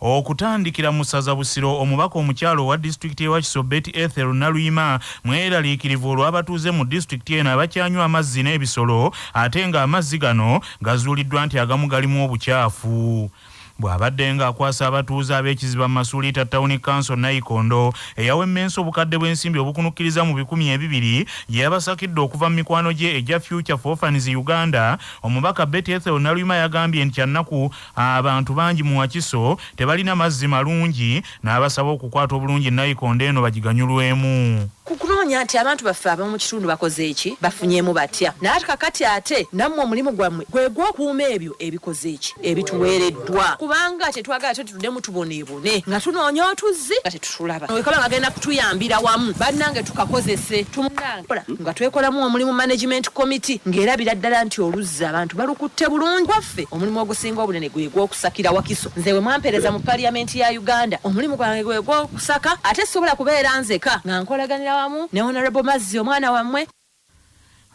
okutandikira mu ssaza Busiro omubaka omukyalo wa disitulikiti ewa Kiso Betty Ethel Naluyima mweraliikirivu olw'abatuuze mu disitulikiti eno abakyanywa amazzi n'ebisolo ate nga amazzi gano gazuuliddwa nti agamu galimu obukyafu. Bw'abadde ng'akwasa abatuuze ab'ekiziba Masuulita Town Council Nayikondo eyawemmensa obukadde bw'ensimbi obukunukkiriza mu 200 gye yabasakidde okuva mu mikwano gye egya Future for Orphans Uganda, omubaka Betty Ethel Naluyima yagambye nti kyannaku abantu bangi mu Wakiso tebalina mazzi malungi n'abasaba okukwata obulungi Nayikondo eno bagiganyulwemu. Kukunoonya nti abantu baffe abamu mu kitundu bakoze eki bafunyeemu batya naye kakati ate nammwe omulimu gwammwe gwe gw'okuuma ebyo ebikoze eki ebituweereddwa kubanga tetwagala tutuddemu tuboneebone nga tunoonya otuzzi nga tetutulaba wekaba nga genda kutuyambira wamu bannange tukakozese tumunange nga twekolamu omulimu management committee ng'erabira ddala nti oluzzi abantu balukutte bulungi waffe omulimu ogusinga obunene gwe gw'okusakira Wakiso nze we mwampeereza mu paliamenti ya Uganda omulimu gwange gwe gw'okusaka ate sobola kubeera nzeka nga nkolaganira wamu ne Honorable Mazzi omwana wammwe.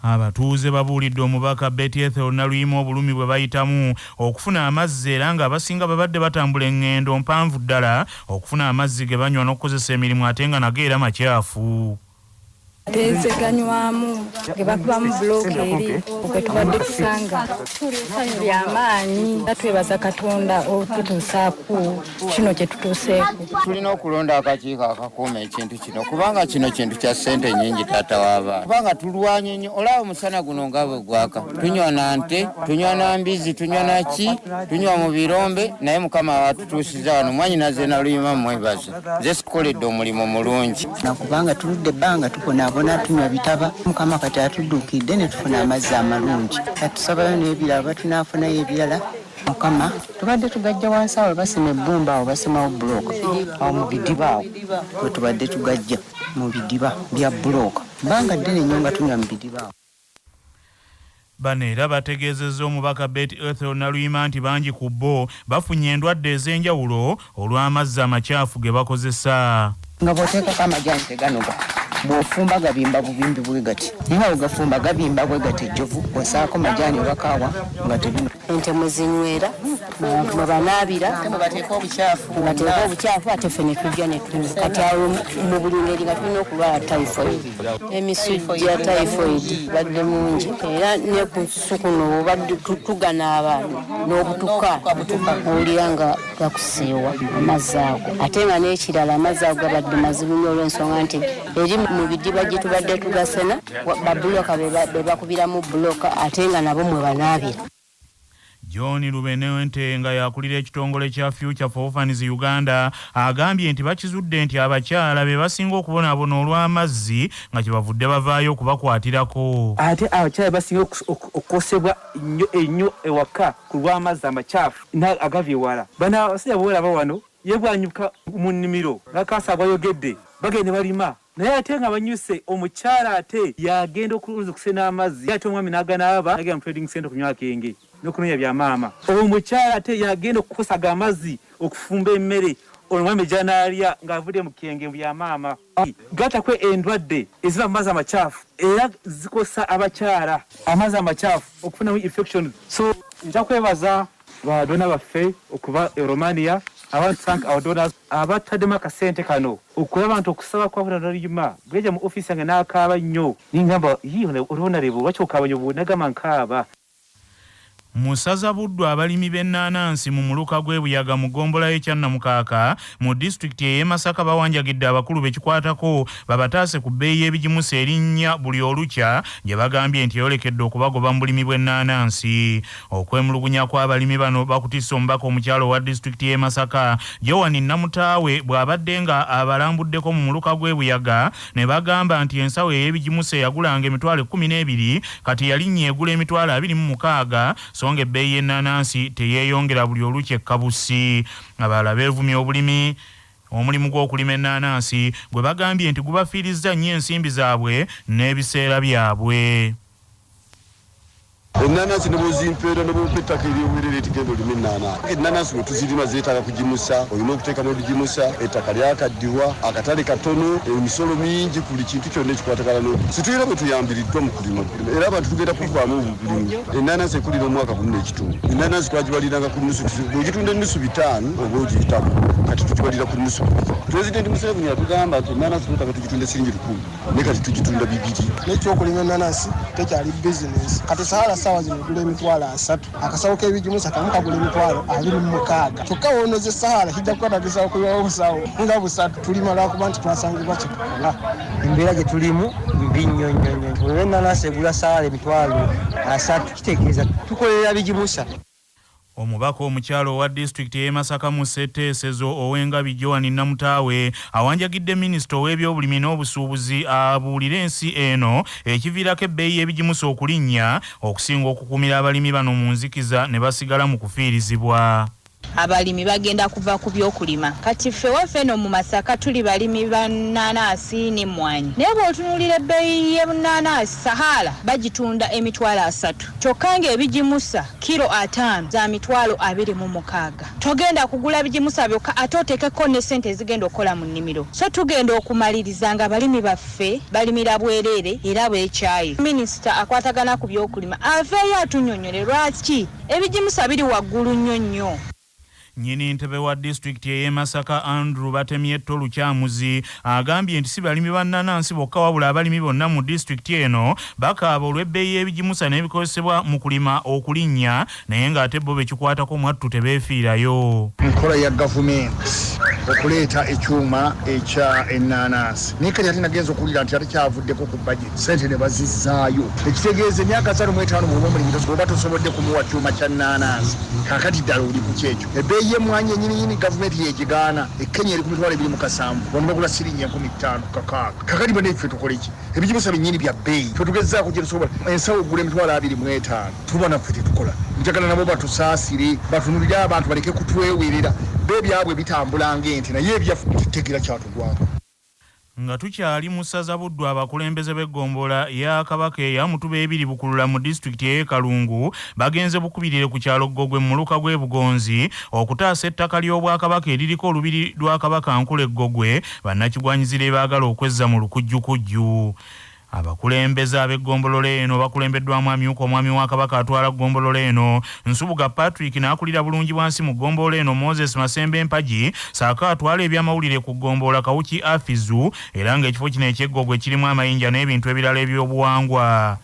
Abatuuze babuulidde omubaka Betty Ethel Naluyima obulumi bwe bayitamu okufuna amazzi era nga abasinga babadde batambula eŋŋendo mpanvu ddala okufuna amazzi ge banywa n'okukozesa emirimu ate nga nago era makyafu. Tezeganywamu ge bakubamu bulooka eri okwe tubadde tusanga tulisanyu ly'amaanyi twebaza Katonda otutuusaako kino kye tutuuseeko. Tulina okulonda akakiiko akakuuma ekintu kino kubanga kino kintu kya ssente nnyingi taata w'abaana kubanga tulwanye nnyo olaba omusana guno nga bwe gwaka tunywa na nte tunywa na mbizi tunywa na ki tunywa mu birombe naye Mukama watutuusiza wano Mwanyinaze Naluyima mwebaze nze sikoledde omulimu mulungi nakubanga tuludde ebbanga tukonaabona tunywa bitaba Mukama kati atudduukidde ne tufuna amazzi amalungi atusabayo n'ebirala tunaafunayo ebirala Mukama tubadde tugajja wansi awo basima ebbumba awo basimawo bulooka awo mu bidiba awo kwe tubadde tugajja mu bidiba bya bulooka banga ddene nnyo nga tunywa mu bidiba awo. Bano era bategeezezza omubaka Betty Ethel Naluyima nti bangi ku bo bafunye endwadde ez'enjawulo olw'amazzi amakyafu ge bakozesa. Nga bw'oteekako amajaani teganoga bw'ofumba gabimba bubimbi bwe gati nga bw'ogafumba gabimba bwe gati ejjovu osaako majaani obakaawa nga tebino ente mwe zinywera mwe banaabira mwe bateeka obucaafu ate ffe ne tujja ne tunywa kati awo mu buli ngeri nga tulina okulwala typhoid emisujja typhoid badde mungi era ne ku nsusu kuno obadde tuganaaba n'obutuka owulira nga gakuseewa amazzi ago ate nga n'ekirala amazzi ago gabadde mazibu nnyo olw'ensonga nti eri mu bidiba gye tubadde tugasena babuloka be bakubiramu buloka ate nga nabo mwe banaabira. John Lubenente nga yakulira ekitongole kya Future for Orphans Uganda agambye nti bakizudde nti abakyala be basinga okubonaabona olw'amazzi nga kyebavudde bavaayo okubakwatirako. Ate abakyala basinga okukosebwa ennyo ewaka ku lw'amazzi amakyafu agava ewala. Bano abasajja boolaba wano yebwanyuka mu nnimiro ng'akaasa agayogedde bagende balima naye ate nga banyuse omukyala ate yagenda okuluza okusena amazzi ate omwami n'aganaaba nagenda mu trading center okunywa akenge n'okunoonya bya maama omukyala ate yagenda okukosaga amazzi okufumba emmere omwami gy'anaalya ng'avudde mu kenge bya maama gatakwe endwadde eziba mu mazzi amakyafu era zikosa abakyala amazzi amakyafu okufunamu infection. So nja kwebaza badona baffe okuva e Romania I want to thank our donors abataddemu akasente kano okulaba nti okusaba kwa Naluyima bweja mu office yange n'akaaba nnyo ningamba olwonalebo lwaki okaaba nnyo bw'onagamba nkaaba. Musaza Buddu abalimi b'ennaanansi mu muluka gw'ebuyaga mu ggombolola y'Ekyannamukaaka mu disitulikiti y'e Masaka bawanjagidde abakulu bekikwatako babataase ku bbeeyi y'ebigimusa erinnya buli olukya gye bagambye nti yolekedde okubagoba mu bulimi bw'ennaanansi. Okwemulugunya kw'abalimi bano bakutisse omubaka omukyalo wa disitulikiti y'e Masaka Joan Namutaawe bw'abadde nga abalambuddeko mu muluka gw'ebuyaga ne bagamba nti ensawo ey'ebigimusa eyagulanga emitwalo 12 kati yalinnya egula emitwalo 26 songa ebbeeyi y'ennaanansi teyeeyongera buli olukya ekkabusi. Abalala beevumya obulimi omulimu gw'okulima ennaanansi gwe bagambye nti gubafiirizza nnyo ensimbi zaabwe n'ebiseera byabwe. Enanasi nebozimpeera nebopetaka eryobwerere tigendo lime enanasi. Enanasi bwe tuzirima zeetaaga kugimusa, olina okuteekamu olugimusa, ettaka lyakaddiwa, akatale katono, emisolo mingi, buli kintu kyonna ekikwatagana n'okulima. Situira bwe tuyambiriddwa mu kulima era abantu tugenda kuvaamu obulimi. Enanasi ekulira omwaka gumu n'ekitundu. Enanasi twagibaliranga ku nnusu, bw'ogitunda ennusu 5 oba ogiyitamu, kati tugibalira ku nnusu 2. Pulezidenti Museveni yatugamba nti enanasi twetaaga tugitunda siringi 1,000 ne kati tugitunda 2. N'ekyokulima enanasi tekyali bizinesi. Kati Sahara sawa zino gula emitwalo 3, akasawo k'ebigimusa kamu kagula emitwalo 26. Kyokka woonoze Sahara kijja kukwatagisawo kuliwawo obusawo nga 3 tulima lwakuba nti twasangibwa kitukola. Embeera gye tulimu mbi nnyo nnyo nnyo. Olwo enanasi egula Sahara emitwalo 3 kitegeeza tukolera bigimusa. Omubaka omukyalo wa disitulikiti y'e Masaka mu ssetteesezo ow'engabi Joan Namutaawe awanjagidde minisita ow'ebyobulimi n'obusuubuzi abuulire ensi eno ekiviirako ebbeeyi y'ebigimusa okulinnya okusinga okukuumira abalimi bano mu nzikiza ne basigala mu kufiirizibwa. Abalimi bagenda kuva ku byokulima. Kati ffe waffe eno mu Masaka tuli balimi ba nnanasi n'emmwanyi. Naye bw'otunuulira ebbeeyi y'ennanasi Sahara bagitunda emitwalo 3. Kyokka ng'ebigimusa kilo 5 za mitwalo 26. Togenda kugula bigimusa byokka ate oteekeko ne ssente ezigenda okukola mu nnimiro. So tugenda okumaliriza nga abalimi baffe balimira bwereere era bwekyayi. Minisita akwatagana ku byokulima aveeyo atunnyonnyole lwaki ebigimusa biri waggulu nnyo nnyo. Nnyini ntebe wa disitulikiti y'e Masaka Andrew Batamye Lukyamuzi agambye nti si balimi ba nnanansi bokka wabula abalimi bonna mu disitulikiti eno bakaaba olw'ebbeeyi y'ebigimusa n'ebikozesebwa mu kulima okulinnya naye ng'ate bo bekikwatako mwattu tebeefiirayo. Nkola ya gavumenti okuleeta ekyuma ekya ennanansi naye kati ate nagenza okuwulira nti ate kyavuddeko ku bajeti ssente ne bazizzaayo ekitegeeza emyaka 35 mu omulimi oba tosobodde kumuwa kyuma kya nnanansi kaakati ddala oli ku kyekyo ebbeeyi y'emmwanyi ennyini gavumenti yegigaana ekenya eri ku mitwalo 27 bano bagula siringi 5,000 kakati bane ffe tukole ki ebigimusa binnyini bya bbeeyi ffe tugezaako gye tusobola ensawo ogula emitwalo 25 tuba naffe tetukola njagala nabo batusaasire batunulire abantu baleke kutwewerera bebyabwe bitambula ng'ente naye ebyaffe tutegeera kyatugwako. Nga tukyali mu ssaza Buddu abakulembeze b'eggombolola ya Kabaka eya Mutuba 2 Bukulula mu disitulikiti y'e Kalungu bagenze bukubirire ku kyalo Ggogwe mu muluka gw'e Bugonzi okutaasa ettaka ly'Obwakabaka eririko olubiri lwa Kabaka Nkulu Ggogwe bannakigwanyizire baagala okwezza mu lukujjukujju. Abakulembeze ab'eggombolola eno bakulembeddwamu amyuka omwami wa Kabaka atwala ggombolola eno Nsubuga Patrick n'akulira bulungi bwansi mu ggombolola eno Moses Masembe Mpagi saaka atwala ebyamawulire ku ggombolola Kawuki Afizu era ng'ekifo kino eky'Eggogwe kirimu amayinja n'ebintu ebirala eby'obuwangwa.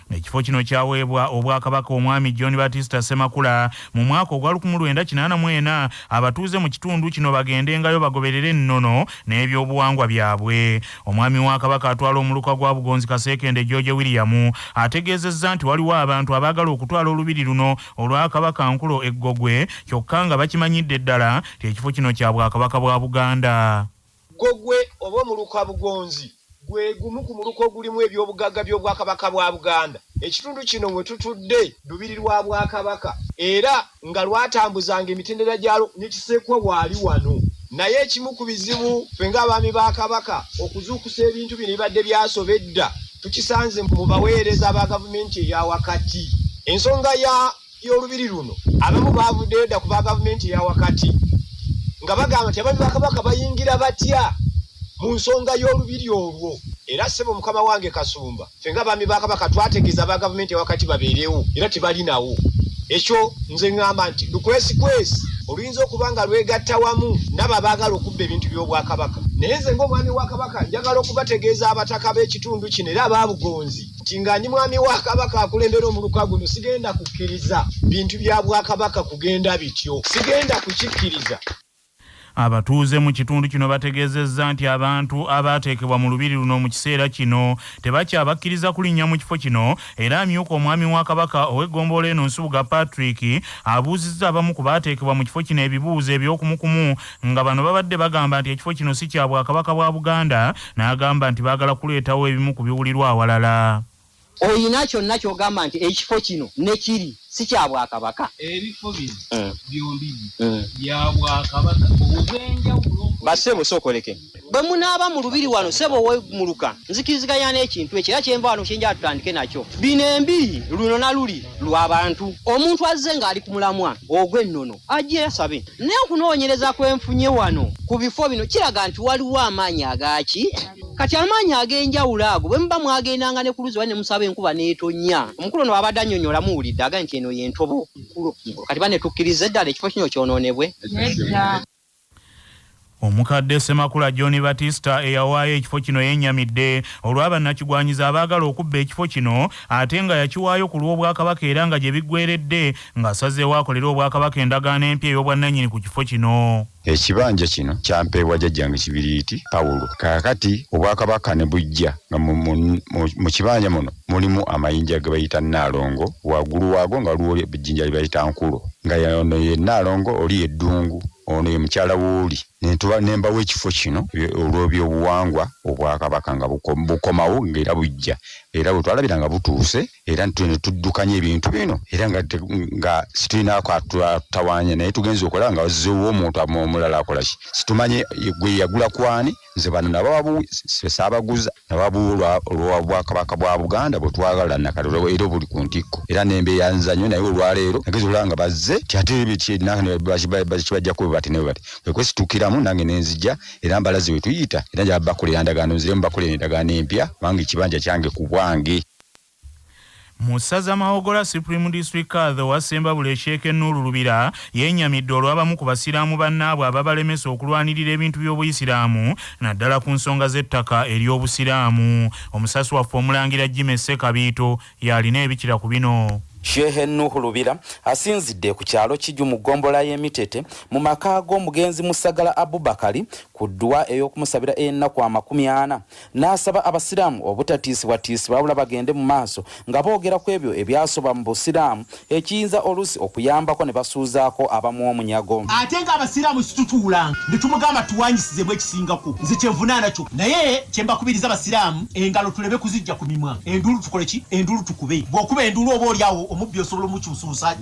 Ekifo kino kyaweebwa Obwakabaka omwami John Baptista Ssemakula mu mwaka ogwa 1984 abatuuze mu kitundu kino bagendengayo bagoberere ennono n'ebyobuwangwa byabwe. Omwami wa Kabaka atwala omuluka gwa Bugonzi Kasekende George William ategeezezza nti waliwo abantu abaagala okutwala olubiri luno olwa Kabaka Nkulu Eggogwe kyokka nga bakimanyidde ddala nti ekifo kino kya Bwakabaka bwa Buganda. Ggogwe oba omuluka Bugonzi gwe gumu ku muluka ogulimu ebyobugagga by'Obwakabaka bwa Buganda. Ekitundu kino mwe tutudde lubiri lwa Bwakabaka era nga lwatambuzanga emitendera gyalo nekisekwa waali wano. Naye ekimu ku bizibu ffe ng'abaami ba Kabaka okuzuukusa ebintu bino ebibadde byasobedda tukisanze mu baweereza ba gavumenti eya wakati. Ensonga y'olubiri luno abamu baavuddeyo dda ku ba gavumenti eya wakati nga bagamba nti abaami ba Kabaka bayingira batya mu nsonga y'olubiri olwo. Era ssebo mukama wange Kasumba ffe ng'abaami ba Kabaka twategeeza ba gavumenti wakati babeerewo era tebalinawo. Ekyo nze ngamba nti lukwesikwesi oluyinza okuba nga lwegatta wamu n'abo baagala okubba ebintu by'Obwakabaka. Naye nze ng'omwami wa Kabaka njagala okubategeeza abataka b'ekitundu kino era aba Bugonzi nti nga ndi mwami wa Kabaka akulembera omuluka guno sigenda kukkiriza bintu bya Bwakabaka kugenda bityo, sigenda kukikkiriza. Abatuuze mu kitundu kino bategeezezza nti abantu abaateekebwa mu lubiri luno mu kiseera kino tebakyabakkiriza kulinnya mu kifo kino era amyuka omwami wa Kabaka ow'eggombolola eno Nsubuga Patrick abuuzizza abamu ku baateekebwa mu kifo kino ebibuuzo eby'okumukumu nga bano babadde bagamba nti ekifo kino si kya Bwakabaka bwa Buganda n'agamba nti baagala kuleetawo ebimu ku biwulirwa awalala. Oyina kyonna ky'ogamba nti ekifo kino nekiri si kya Bwakabaka. Ebifo bino byombi bya Bwakabaka obwenjawulo basebo sokoleke bwe munaaba mu lubiri wano sebo we muluka nzikiriziganya n'ekintu ekira kyenva wano kyenja tutandike nakyo bino embi luno na luli lw'abantu omuntu azze ng'ali ku mulamwa ogw'ennono ajje yasabe naye okunoonyereza kwenfunye wano ku bifo bino kiraga nti waliwo amaanyi agaki kati amaanyi ag'enjawulo ago bwe muba mwagendanga ne ku luzi ne musaba enkuba n'etonnya omukulu ono abadde annyonnyola muwulidde aga nti eno y'entobo kati bane tukkirize eddala ekifo kino kyonoonebwe. Omukadde Semakula John Batista eyawaayo ekifo kino yennyamidde olw'abannakigwanyiza abaagala okubba ekifo kino ate nga yakiwaayo ku lw'Obwakabaka era nga gye biggweredde ng'asazeewo akolera Obwakabaka endagaano empya ey'obwannannyini ku kifo kino. Ekibanja kino kyampeebwa jjajjange Kibiriiti Pawulo. Kaakati Obwakabaka ne bujja nga mu kibanja muno mulimu amayinja ge bayita Nnaalongo, waggulu waago nga waliwo ejjinja lye bayita Nkulo, nga ono ye Nnaalongo oli Eddungu, ono ye mukyala w'oli. Nembawo ekifo kino olw'ebyobuwangwa Obwakabaka nga bukomawo ng'era bujja, era bwe twalabira nga butuuse era ne tuddukanya ebintu bino era nga situlinaako atutawaanya naye tugenza okulaba nga wazzeewo omuntu omulala akola ki situmanye gwe yagula kwani nze bano nabo saabaguza nababuwa olw'Obwakabaka bwa Buganda bwe twagala nakati era buli ku ntikko era n'embeera nzanyo naye olwaleero nagezi olaba nga bazze ate bakibajjako bwe bati ne bwe bati kwesitukiramu nange nenzija era mbalazi we tuyita era nja bakolera endagaano nziremu bakolera endagaano empya bange ekibanja kyange ku bwange. Musaza Mawogola Supreme District Court wa Sembabule Sheikh Nuru Lubira yennyamidde olw'abamu ku basiraamu bannaabwe ababalemesa okulwanirira ebintu by'obuyisiraamu naddala ku nsonga z'ettaka ery'obusiraamu. Omusasi waffe Omulangira Jimmy Sekabiito yalina ebikira ku bino. Shehe Nuhu Lubira asinzidde ku kyalo Kiju mu gombola y'Emitete mu maka g'omugenzi Musagala Abubakari ku ddwa ey'okumusabira ennaku 40 n'asaba abasiraamu obutatiisibwatiisibwa wabula bagende mu maaso nga boogera ku ebyo ebyasoba mu busiraamu ekiyinza oluusi okuyambako ne basuuzaako abamu omunyago. Ate nga abasiraamu situtuulanga ne tumugamba tuwanyisizebwa ekisingako nze kyenvunaana kyo naye kyembakubiriza abasiraamu engalo tulebe kuzijja ku mimwa endulu tukole ki endulu tukube bw'okuba endulu oba olyawo omubbi osobola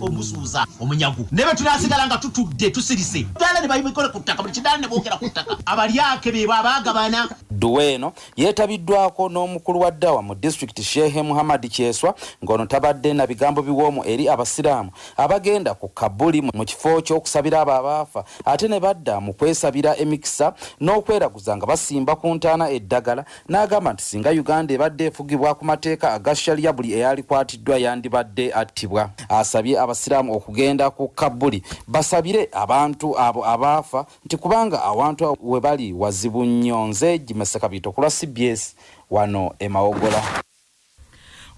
omusuuza omunyago ne bwe tunaasigala nga tutudde tusirise ddala ne bayimikole ku ttaka buli kidaala ne boogera ku ttaka abalyake be babaagabana. Duweeno yeetabiddwako n'omukulu wa ddawa mu disitulikiti Shehe Muhammad Kyeswa ng'ono tabadde na bigambo biwoomu eri abasiraamu abagenda ku Kabuli mu kifo ky'okusabira abo abaafa ate ne badda mu kwesabira emikisa n'okweraguza nga basimba ku ntaana eddagala n'agamba nti singa Uganda ebadde efugibwa ku mateeka aga Sharia buli eyalikwatiddwa yandibadde attibwa. Asabye abasiraamu okugenda ku Kabuli basabire abantu abo abaafa nti kubanga awantu we bali wazibu nnyo. Nze Jimmy Sekabiito ku CBS wano e Mawogola.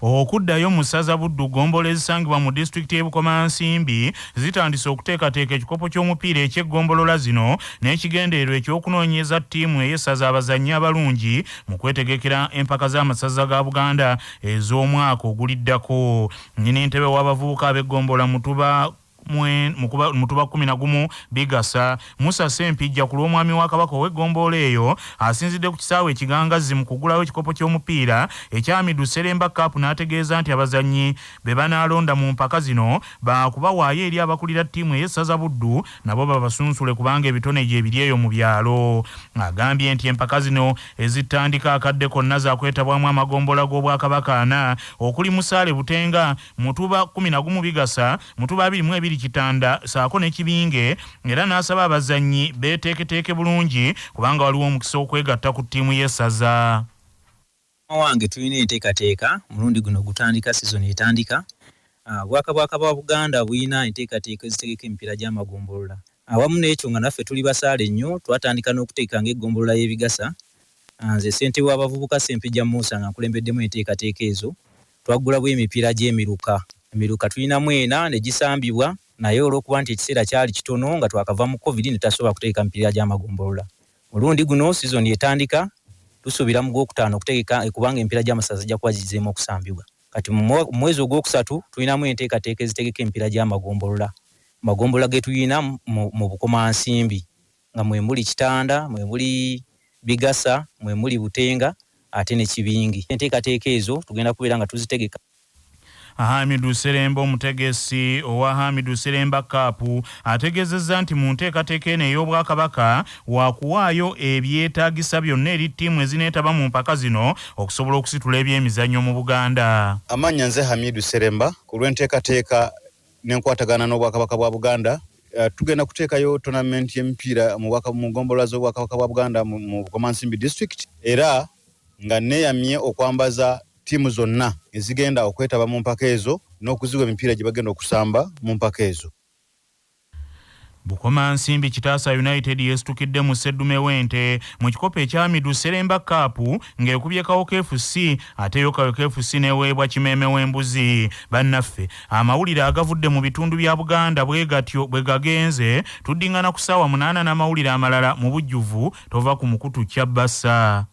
Okuddayo mu ssaza Buddu ggombolo ezisangibwa mu disitulikiti y'Ebukomansimbi zitandise okuteekateeka ekikopo ky'omupiira eky'eggombolola zino n'ekigendeerwa eky'okunoonyeza ttiimu ey'essaza abazannyi abalungi mu kwetegekera empaka z'amasaza ga Buganda ez'omwaka oguliddako. Nnyini ntebe w'abavubuka ab'eggombola Mutuba 11 Bigasa Musa Sempijja ku lw'omwami wa Kabaka ow'eggombolola eyo asinzidde ku kisaawe ekigangazzi mu kugulawo ekikopo ky'omupiira ekyamiddu Seremba Cup n'ategeeza nti abazannyi be banaalonda mu mpaka zino bakubawaayo eri abakulira ttiimu ey'essaza Buddu nabo babasunsule kubanga ebitone gye biri eyo mu byalo. Agambye nti empaka zino ezitandika akadde konna zaakwetabwamu amagombola g'Obwakabaka 4 okuli Musaale Butenga, Mutuba 11 Bigasa, Mutuba 22 Kitanda saako n'ekibinge era n'asaba abazannyi beeteeketeeke bulungi kubanga waliwo omukisa okwegatta ku ttiimu y'essaza. Wange tulina enteekateeka mulundi guno gutandika sizoni etandika. Obwakabaka bwa Buganda buyina enteekateeka ezitegeka emipiira gy'amagombolola. Awamu n'ekyo nga naffe tuli basaale nnyo twatandika n'okuteeka ng'eggombolola y'Ebigasa. Nze ssentebe w'abavubuka Sempijja Musa nga nkulembeddemu enteekateeka ezo. Twaggula bwe emipiira gy'emiruka. Emiruka tulinamu 4 ne gisambibwa naye olw'okuba nti ekiseera kyali kitono nga twakava mu COVID ne tasobola kuteeka emipiira gy'amagombolola. Mulundi guno sizoni etandika tusuubira mu gwokutaano okuteeka kubanga emipiira gy'amasaza zijja kuba gizeemu okusambibwa. Kati mu mwezi ogwokusatu tulinamu enteekateeka ezitegeka emipiira gy'amagombolola. Amagombolola ge tulina mu Bukomansimbi nga mwe muli Kitanda, mwe muli Bigasa, mwe muli Butenga ate ne Kibingi. Enteekateeka ezo tugenda kubeera nga tuzitegeka. Hamidu Seremba omutegesi owa Hamidu Seremba Cup ategezezza nti mu nteekateeka eno ey'Obwakabaka waakuwaayo ebyetaagisa byonna eri ttiimu ezineetaba mu mpaka zino okusobola okusitula ebyemizannyo mu Buganda. Amannya nze Hamidu Seremba ku lw'enteekateeka n'enkwatagana n'Obwakabaka bwa Buganda. Tugenda kuteekayo tournament y'emipiira mu ggombolola z'Obwakabaka bwa Buganda mu Bukomansimbi District era nga neeyamye okwambaza ttiimu zonna ezigenda okwetaba mu mpaka ezo n'okuziwa emipiira gye bagenda okusamba mu mpaka ezo. Bukomansimbi Kitaasa United yeesitukidde mu Sseddume w'ente mu kikopo ekya Hamidu Seremba Cup ng'ekubye Kawoka FC ate yo Kawoka FC neweebwa Kimeeme w'Embuzi. Bannaffe amawulire agavudde mu bitundu bya Buganda bwe gatyo bwe gagenze tuddingana ku ssaawa 8 n'amawulire amalala mu bujjuvu tova ku mukutu Kyabasa.